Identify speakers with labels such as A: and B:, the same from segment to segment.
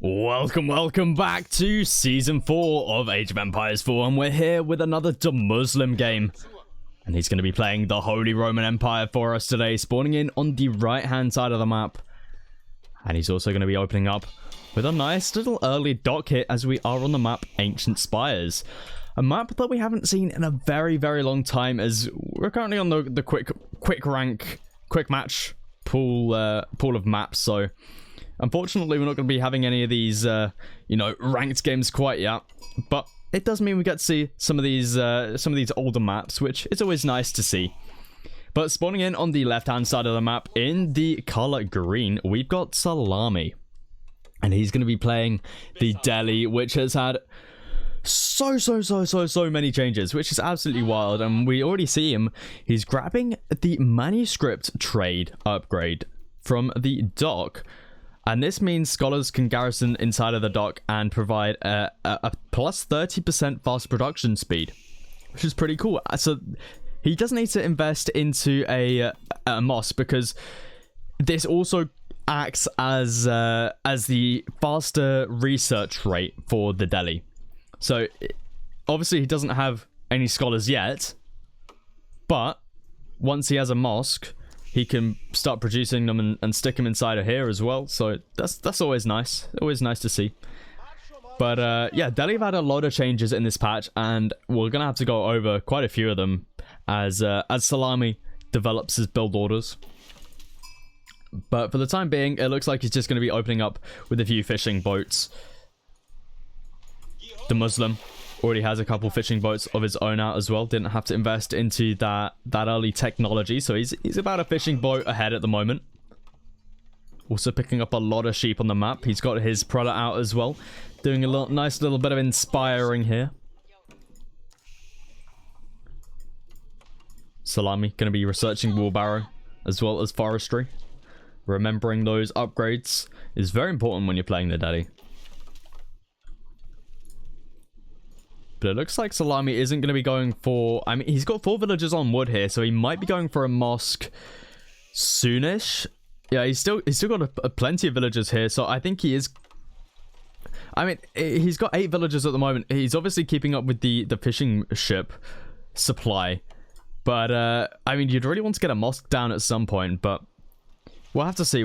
A: Welcome back to Season 4 of Age of Empires 4, and we're here with another Demuslim game. And he's going to be playing the Holy Roman Empire for us today, spawning in on the right-hand side of the map. And he's also going to be opening up with a nice little early dock hit as we are on the map Ancient Spires. A map that we haven't seen in a very long time, as we're currently on the quick match pool of maps, so unfortunately we're not going to be having any of these ranked games quite yet, but it does mean we get to see some of these older maps, which is always nice to see. But spawning in on the left hand side of the map in the color green, we've got Salami, and he's going to be playing the Delhi, which has had so many changes, which is absolutely wild. And we already see him, he's grabbing the manuscript trade upgrade from the dock, and this means scholars can garrison inside of the dock and provide a plus 30% fast production speed, which is pretty cool. So he doesn't need to invest into a mosque, because this also acts as the faster research rate for the Delhi. So obviously he doesn't have any scholars yet, but once he has a mosque, he can start producing them and stick them inside of here as well. So that's always nice. Always nice to see. But yeah, Delhi have had a lot of changes in this patch, and we're gonna have to go over quite a few of them as Salami develops his build orders. But for the time being, it looks like he's just going to be opening up with a few fishing boats. The Muslim already has a couple fishing boats of his own out as well. Didn't have to invest into that early technology, so he's about a fishing boat ahead at the moment. Also picking up a lot of sheep on the map. He's got his prelate out as well, doing a nice little bit of inspiring here. Salami going to be researching wheelbarrow as well as forestry. Remembering those upgrades is very important when you're playing the Delhi. But it looks like Salami isn't going to be going for... I mean, he's got 4 villagers on wood here, so he might be going for a mosque soonish. Yeah, he's still got a plenty of villagers here, so I think he is... I mean, he's got 8 villagers at the moment. He's obviously keeping up with the fishing ship supply. But, I mean, you'd really want to get a mosque down at some point, but we'll have to see,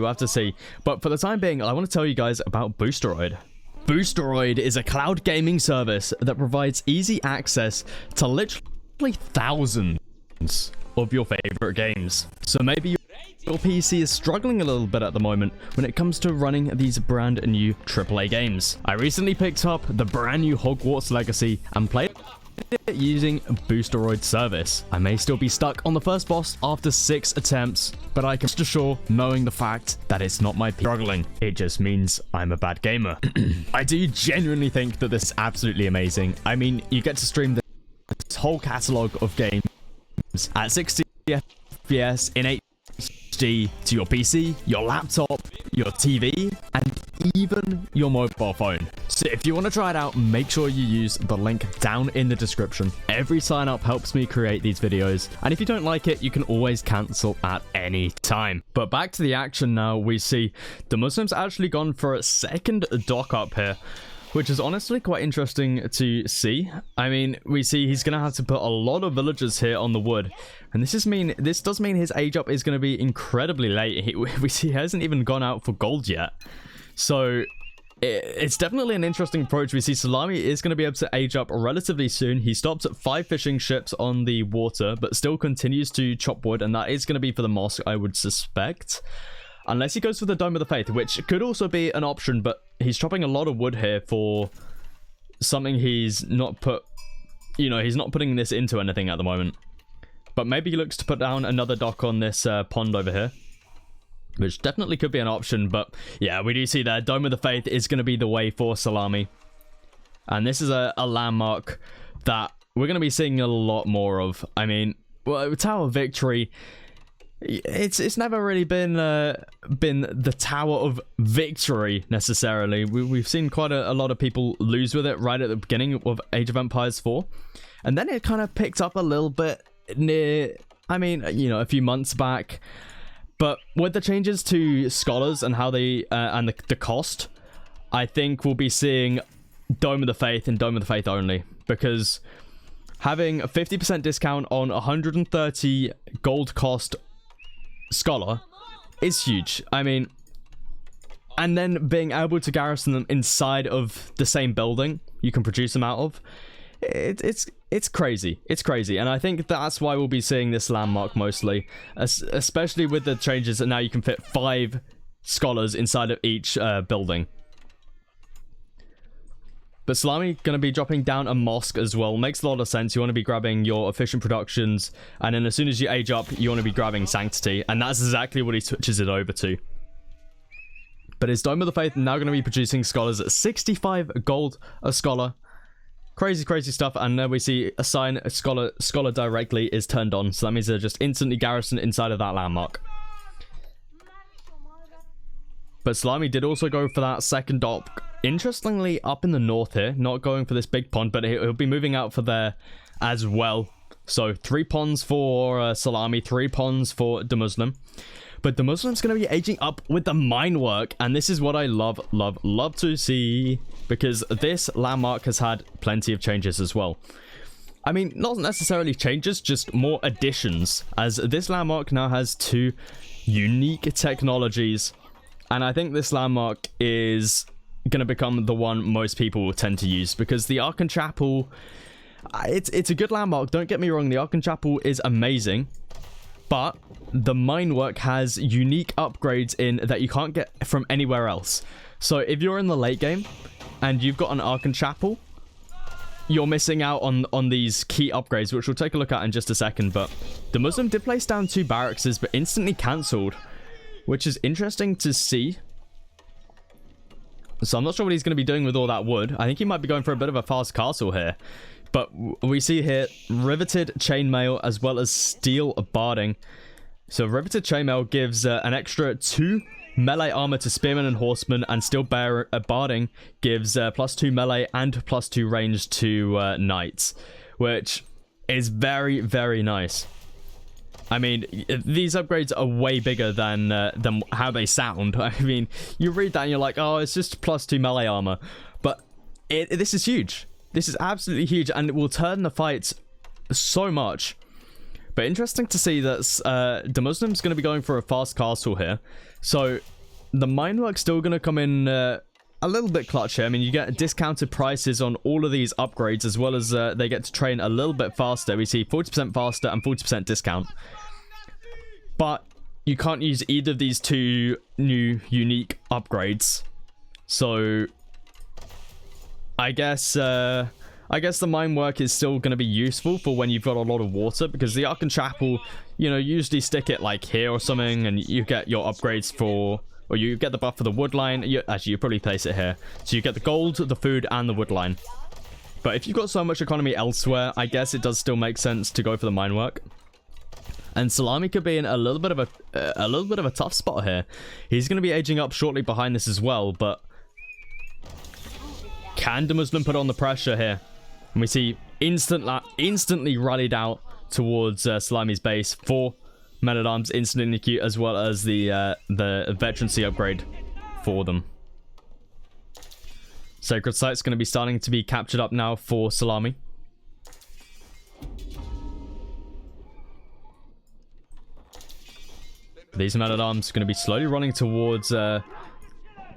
A: But for the time being, I want to tell you guys about Boosteroid. Boosteroid is a cloud gaming service that provides easy access to literally thousands of your favorite games. So maybe your PC is struggling a little bit at the moment when it comes to running these brand new AAA games. I recently picked up the brand new Hogwarts Legacy and played it using Boosteroid service. I may still be stuck on the first boss after 6 attempts, but I can rest assured knowing the fact that it's not my struggling. It just means I'm a bad gamer. I do genuinely think that this is absolutely amazing. I mean, you get to stream this whole catalog of games at 60 FPS in HD to your PC, your laptop, your TV, and even your mobile phone. So if you want to try it out, make sure you use the link down in the description. Every sign up helps me create these videos, and if you don't like it, you can always cancel at any time. But back to the action now. We see the Muslims actually gone for a second dock up here, which is honestly quite interesting to see. I mean, we see he's going to have to put a lot of villagers here on the wood. And this does mean his age up is going to be incredibly late. We see he hasn't even gone out for gold yet. So it's definitely an interesting approach. We see Salami is going to be able to age up relatively soon. He stops at 5 fishing ships on the water, but still continues to chop wood. And that is going to be for the mosque, I would suspect. Unless he goes for the Dome of the Faith, which could also be an option, but he's chopping a lot of wood here for something he's not put... he's not putting this into anything at the moment. But maybe he looks to put down another dock on this pond over here, which definitely could be an option. But yeah, we do see there, Dome of the Faith is going to be the way for Salami. And this is a landmark that we're going to be seeing a lot more of. I mean, well, Tower of Victory... It's never really been the Tower of Victory necessarily. We've seen quite a lot of people lose with it right at the beginning of Age of Empires 4, and then it kind of picked up a little bit near, I mean, a few months back. But with the changes to scholars and how they and the cost, I think we'll be seeing Dome of the Faith and Dome of the Faith only, because having a 50% discount on 130 gold cost Scholar is huge. I mean, and then being able to garrison them inside of the same building you can produce them out of, it's crazy. It's crazy, and I think that's why we'll be seeing this landmark mostly, especially with the changes that now you can fit 5 scholars inside of each building. But Salami going to be dropping down a mosque as well. Makes a lot of sense. You want to be grabbing your efficient productions, and then as soon as you age up, you want to be grabbing sanctity, and that's exactly what he switches it over to. But his Dome of the Faith now going to be producing scholars at 65 gold a scholar. Crazy, crazy stuff. And then we see assign a scholar directly is turned on, so that means they're just instantly garrisoned inside of that landmark. But Salami did also go for that second op. Interestingly, up in the north here, not going for this big pond, but he'll be moving out for there as well. So 3 ponds for Salami, 3 ponds for Demuslim. But Demuslim's going to be aging up with the mine work, and this is what I love to see, because this landmark has had plenty of changes as well. I mean, not necessarily changes, just more additions, as this landmark now has 2 unique technologies. And I think this landmark is going to become the one most people will tend to use, because the Archon Chapel, it's a good landmark, don't get me wrong, the Archon Chapel is amazing, but the mine work has unique upgrades in that you can't get from anywhere else. So if you're in the late game and you've got an Archon Chapel, you're missing out on these key upgrades, which we'll take a look at in just a second. But the Muslim did place down 2 barracks, but instantly cancelled, which is interesting to see. So I'm not sure what he's going to be doing with all that wood. I think he might be going for a bit of a fast castle here. But we see here riveted chainmail as well as steel barding. So riveted chainmail gives an extra 2 melee armor to spearmen and horsemen, and steel barding gives +2 melee and +2 range to knights, which is very, very nice. I mean, these upgrades are way bigger than how they sound. I mean, you read that and you're like, oh, it's just +2 melee armor. But this is huge. This is absolutely huge, and it will turn the fights so much. But interesting to see that Demuslim's going to be going for a fast castle here. So the mine work's still going to come in a little bit clutch here. I mean, you get discounted prices on all of these upgrades, as well as they get to train a little bit faster. We see 40% faster and 40% discount. But you can't use either of these 2 new unique upgrades. So I guess the mine work is still going to be useful for when you've got a lot of water, because the Archon Chapel, you know, usually stick it like here or something, and you get your upgrades for, or you get the buff for the wood line. Actually, you probably place it here. So you get the gold, the food, and the wood line. But if you've got so much economy elsewhere, I guess it does still make sense to go for the mine work. And Salami could be in a little bit of a tough spot here. He's going to be aging up shortly behind this as well, but can Demuslim put on the pressure here? And we see instantly rallied out towards Salami's base. 4 men-at-arms instantly queue, as well as the veterancy upgrade for them. Sacred Site's going to be starting to be captured up now for Salami. These men-at-arms are going to be slowly running towards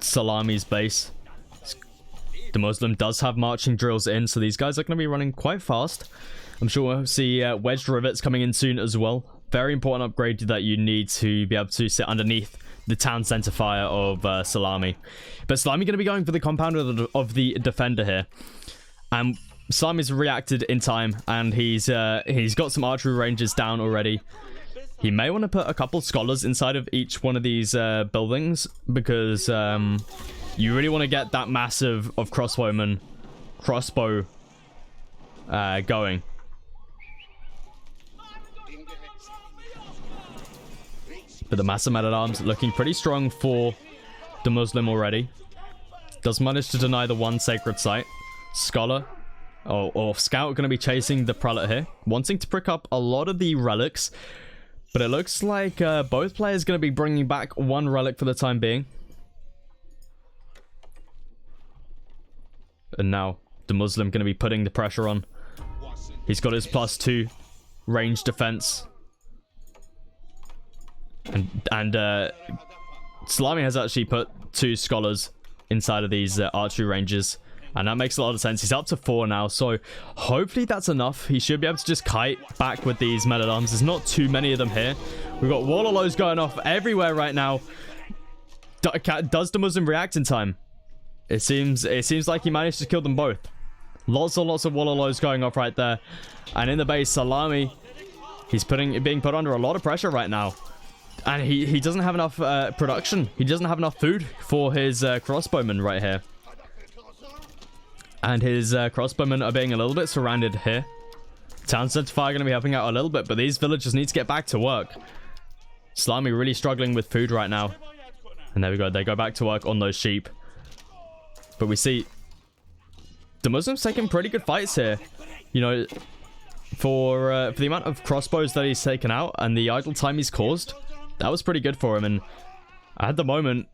A: Salami's base. The Muslim does have marching drills in, so these guys are going to be running quite fast. I'm sure we'll see wedged rivets coming in soon as well. Very important upgrade that you need to be able to sit underneath the town center fire of Salami. But Salami going to be going for the compound of the defender here. And Salami's reacted in time, and he's got some archery ranges down already. He may want to put a couple scholars inside of each one of these buildings, because you really want to get that massive of crossbow going. But the massive men-at-arms looking pretty strong for the Muslim already. Does manage to deny the 1 sacred site. Scholar or Scout going to be chasing the prelate here, wanting to pick up a lot of the relics. But it looks like both players going to be bringing back 1 relic for the time being. And now the Muslim going to be putting the pressure on. He's got his +2 range defense. And Salami has actually put 2 scholars inside of these archery ranges. And that makes a lot of sense. He's up to 4 now, so hopefully that's enough. He should be able to just kite back with these men-at-arms. There's not too many of them here. We've got Wallalows going off everywhere right now. Does the Muslim react in time? It seems like he managed to kill them both. Lots and lots of Wallalows going off right there. And in the base, Salami, he's being put under a lot of pressure right now. And he doesn't have enough production. He doesn't have enough food for his crossbowmen right here. And his crossbowmen are being a little bit surrounded here. Town Center Fire going to be helping out a little bit, but these villagers need to get back to work. Salami really struggling with food right now. And there we go. They go back to work on those sheep. But we see the Muslims taking pretty good fights here. You know, for the amount of crossbows that he's taken out and the idle time he's caused, that was pretty good for him. And at the moment,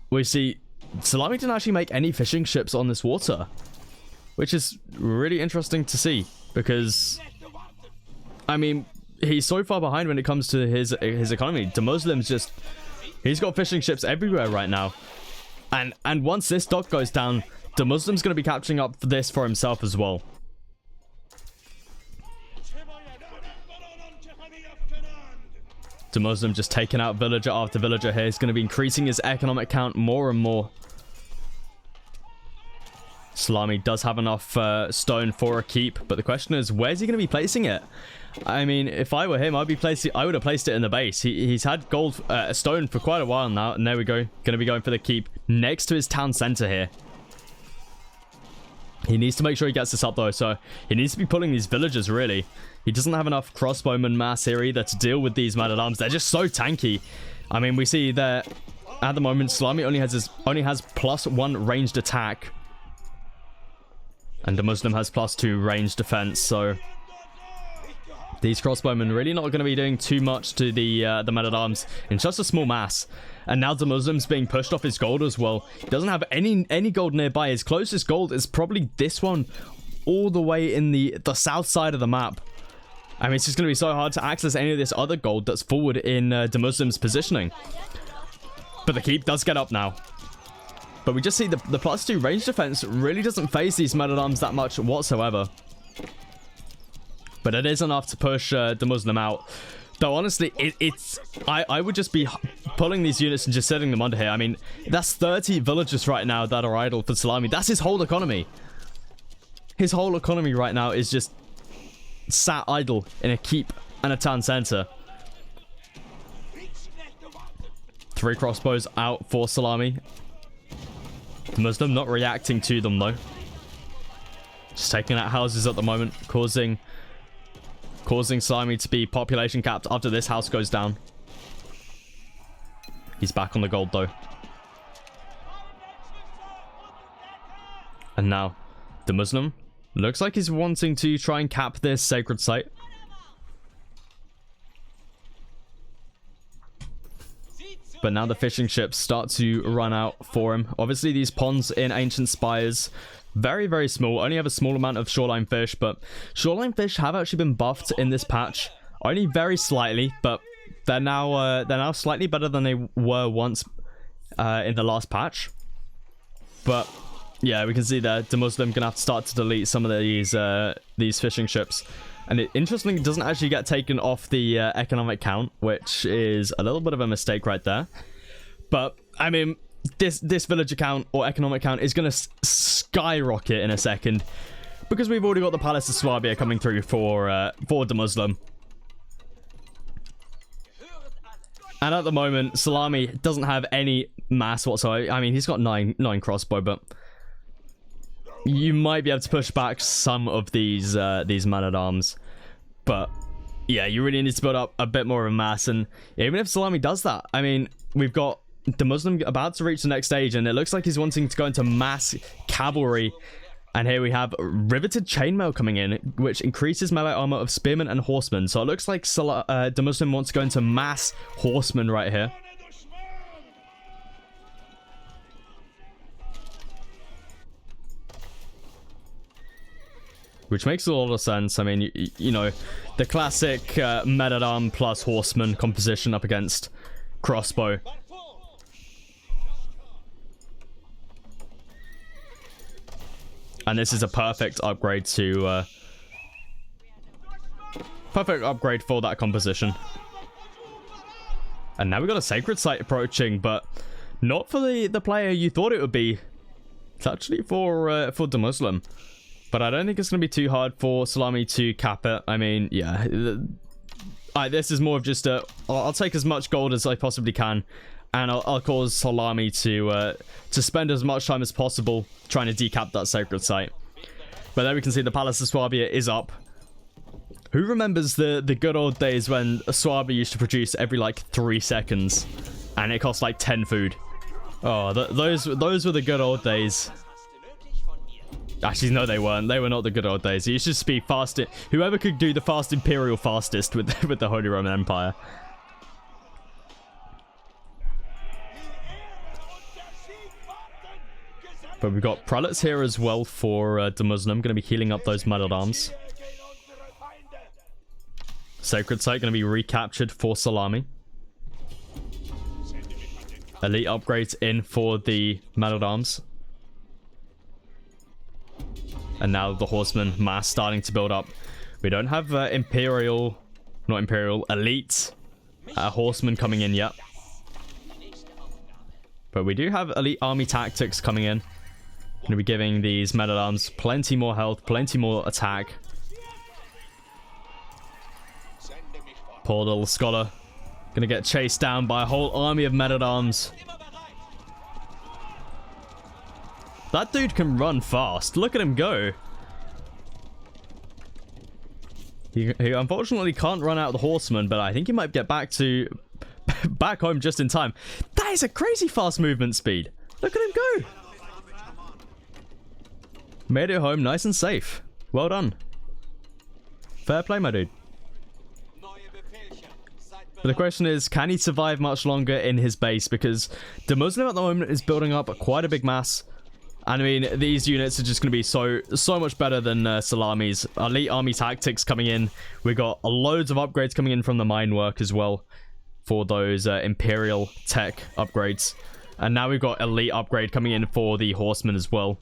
A: we see Salami didn't actually make any fishing ships on this water, which is really interesting to see because, I mean, he's so far behind when it comes to his economy. The Muslims just, he's got fishing ships everywhere right now, and once this dock goes down, the Muslim's going to be capturing up this for himself as well. The Muslim just taking out villager after villager here. He's going to be increasing his economic count more and more. Salami does have enough stone for a keep, but the question is, where's he going to be placing it? I mean, if I were him, I would have placed it in the base. He's had gold stone for quite a while now, and there we go. Going to be going for the keep next to his town center here. He needs to make sure he gets this up though, so he needs to be pulling these villagers really. He doesn't have enough crossbowman mass here either to deal with these men-at-arms. They're just so tanky. I mean, we see that at the moment, Salami only has +1 ranged attack. And the Muslim has +2 ranged defense, so these crossbowmen really not going to be doing too much to the men-at-arms in just a small mass. And now the Muslim's being pushed off his gold as well. He doesn't have any gold nearby. His closest gold is probably this one, all the way in the south side of the map. I mean, it's just going to be so hard to access any of this other gold that's forward in the Muslim's positioning. But the keep does get up now. But we just see the +2 range defense really doesn't phase these men-at-arms that much whatsoever. But it is enough to push the Muslim out. Though honestly, I would just be pulling these units and just setting them under here. I mean, that's 30 villagers right now that are idle for Salami. That's his whole economy. His whole economy right now is just sat idle in a keep and a town center. 3 crossbows out for Salami. The Muslim not reacting to them though. Just taking out houses at the moment, causing Salami to be population capped after this house goes down. He's back on the gold though. And now the Muslim looks like he's wanting to try and cap this sacred site. But now the fishing ships start to run out for him. Obviously these ponds in Ancient Spires, very, very small. Only have a small amount of shoreline fish, but shoreline fish have actually been buffed in this patch. Only very slightly, but they're now slightly better than they were once in the last patch. But yeah, we can see that the Muslim gonna have to start to delete some of these fishing ships. And interestingly, it doesn't actually get taken off the economic count, which is a little bit of a mistake right there. But I mean, this villager count or economic count is going to skyrocket in a second, because we've already got the Palace of Swabia coming through for the Muslim. And at the moment, Salami doesn't have any mass whatsoever. I mean, he's got 9 crossbow, but you might be able to push back some of these men-at-arms. But yeah, you really need to build up a bit more of a mass. And even if Salami does that, I mean, we've got the Muslim about to reach the next stage, and it looks like he's wanting to go into mass cavalry. And here we have riveted chainmail coming in, which increases melee armor of spearmen and horsemen. So it looks like the Muslim wants to go into mass horsemen right here. which makes a lot of sense. I mean, you know, the classic men-at-arm plus horseman composition up against crossbow. And this is a perfect upgrade to... perfect upgrade for that composition. And now we've got a sacred site approaching, but not for the player you thought it would be. It's actually for Demuslim. But I don't think it's going to be too hard for Salami to cap it. I mean, yeah. This is more of just a... I'll take as much gold as I possibly can. And I'll cause Salami to spend as much time as possible trying to decap that sacred site. But there we can see the Palace of Swabia is up. Who remembers the good old days when a Swabia used to produce every like 3 seconds? And it cost like 10 food. Oh, those were the good old days. Actually, no, they weren't. They were not the good old days. It used to just be fast. Whoever could do the fast Imperial fastest with the Holy Roman Empire. But we've got prelates here as well for Demuslim. Going to be healing up those men-at-arms. Sacred Site going to be recaptured for Salami. Elite upgrades in for the men-at-arms. And now the horseman mass starting to build up. We don't have elite horsemen coming in yet. But we do have elite army tactics coming in. Going to be giving these men-at-arms plenty more health, plenty more attack. Poor little scholar. Going to get chased down by a whole army of men-at-arms. That dude can run fast. Look at him go. He unfortunately can't run out of the horseman, but I think he might get back home just in time. That is a crazy fast movement speed. Look at him go. Made it home nice and safe. Well done. Fair play, my dude. But the question is, can he survive much longer in his base? Because Demuslim at the moment is building up quite a big mass. And I mean, these units are just going to be so much better than Salami's. Elite army tactics coming in. We got loads of upgrades coming in from the mine work as well. For those Imperial tech upgrades. And now we've got elite upgrade coming in for the horsemen as well.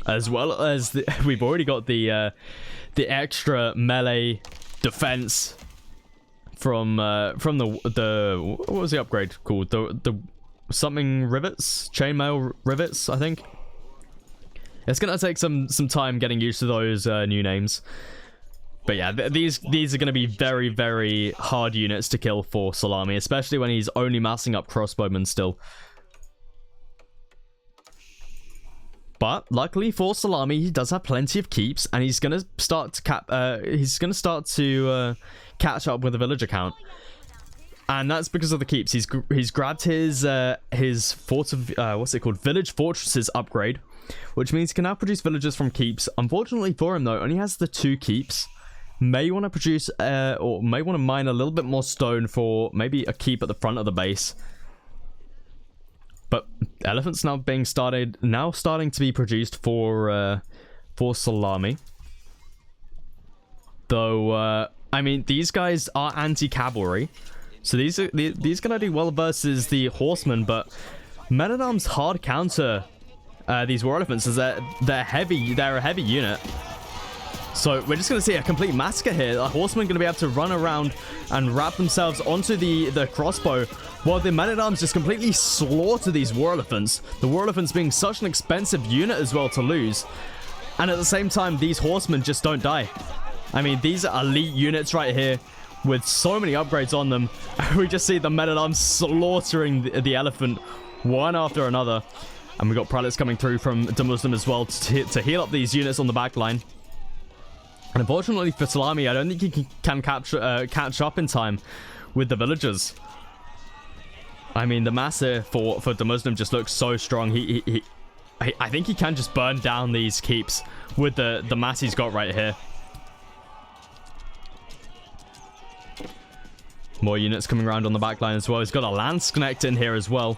A: As well as we've already got the extra melee defense from the what was the upgrade called? The something rivets, chainmail rivets, I think. It's gonna take some time getting used to those new names. But yeah, these are gonna be very, very hard units to kill for Salami, especially when he's only massing up crossbowmen still. But luckily for Salami, he does have plenty of keeps, and he's gonna start to catch up with the villager count, and that's because of the keeps. He's grabbed his fort of what's it called, village fortresses upgrade, which means he can now produce villagers from keeps. Unfortunately for him though, only has the 2 keeps. May want to produce or may want to mine a little bit more stone for maybe a keep at the front of the base. But elephants now starting to be produced for Salami. Though I mean, these guys are anti-cavalry, so these gonna do well versus the horsemen. But men-at-arms hard counter these war elephants as they're heavy. They're a heavy unit. So we're just going to see a complete massacre here. The horsemen going to be able to run around and wrap themselves onto the crossbow, while the men-at-arms just completely slaughter these war elephants. The war elephants being such an expensive unit as well to lose. And at the same time, these horsemen just don't die. I mean, these are elite units right here with so many upgrades on them. We just see the men-at-arms slaughtering the elephant one after another. And we got prelates coming through from Demuslim as well to heal up these units on the back line. And unfortunately for Salami, I don't think he can catch up in time with the villagers. I mean, the mass here for Demuslim just looks so strong. I think he can just burn down these keeps with the mass he's got right here. More units coming around on the back line as well. He's got a lance connect in here as well.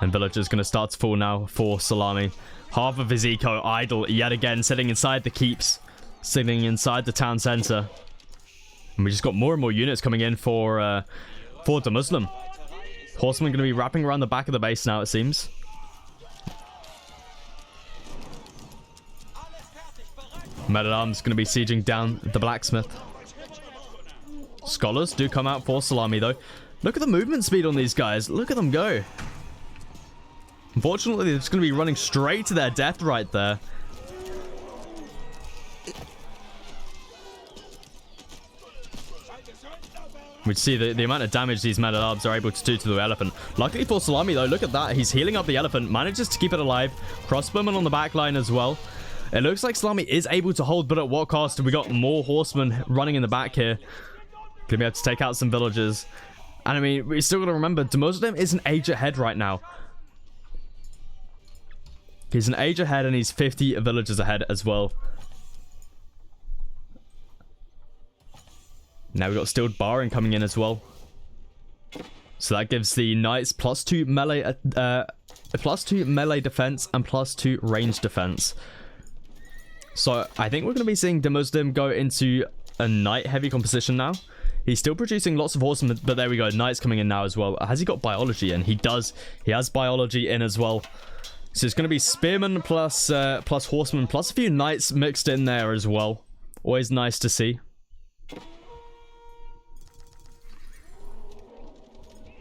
A: And Villager's going to start to fall now for Salami. Half of his eco idle yet again, sitting inside the keeps. Sitting inside the town center. And we just got more and more units coming in for Demuslim. Horsemen going to be wrapping around the back of the base now, it seems. Men-at-Arms going to be sieging down the blacksmith. Scholars do come out for Salami, though. Look at the movement speed on these guys. Look at them go. Unfortunately, they're just going to be running straight to their death right there. We see the amount of damage these men-at-arms are able to do to the elephant. Luckily for Salami, though, look at that. He's healing up the elephant. Manages to keep it alive. Crossbowman on the back line as well. It looks like Salami is able to hold, but at what cost? We got more horsemen running in the back here. Gonna be able to take out some villagers. And I mean, we still gotta remember, Demuslim is an age ahead right now. He's an age ahead and he's 50 villagers ahead as well. Now we've got Steeled Barring coming in as well. So that gives the Knights +2 melee, +2 melee defense and +2 range defense. So I think we're going to be seeing Demuslim go into a Knight heavy composition now. He's still producing lots of horsemen, but there we go. Knights coming in now as well. Has he got biology in? He does. He has biology in as well. So it's going to be Spearmen plus horsemen plus a few Knights mixed in there as well. Always nice to see.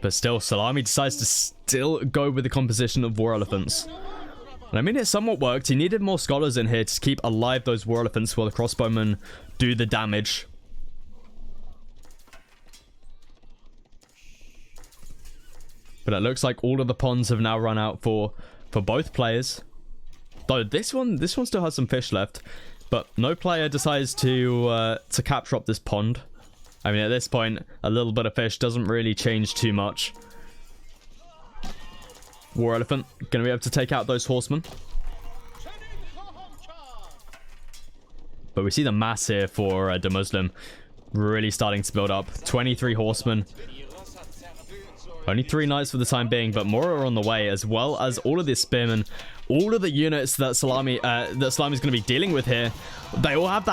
A: But still, Salami decides to still go with the composition of War Elephants. And I mean, it somewhat worked. He needed more Scholars in here to keep alive those War Elephants while the Crossbowmen do the damage. But it looks like all of the ponds have now run out for both players. Though this one still has some fish left. But no player decides to capture up this pond. I mean, at this point, a little bit of fish doesn't really change too much. War Elephant going to be able to take out those horsemen. But we see the mass here for Demuslim really starting to build up. 23 horsemen. Only 3 Knights for the time being, but more are on the way, as well as all of the Spearmen. All of the units that Salami's going to be dealing with here, they all have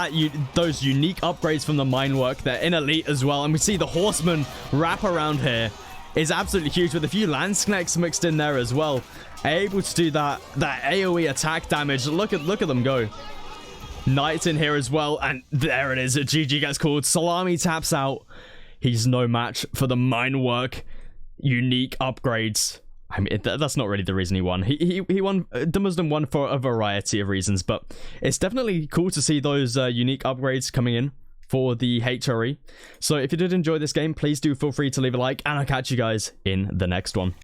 A: those unique upgrades from the mine work. They're in elite as well, and we see the horsemen wrap around here is absolutely huge with a few Landsknechts mixed in there as well, able to do that AoE attack damage. Look at them go. Knights in here as well, and there it is. GG gets called. Salami taps out. He's no match for the mine work unique upgrades. I mean, that's not really the reason he won. He won. Demuslim won for a variety of reasons, but it's definitely cool to see those unique upgrades coming in for the HRE. So if you did enjoy this game, please do feel free to leave a like, and I'll catch you guys in the next one.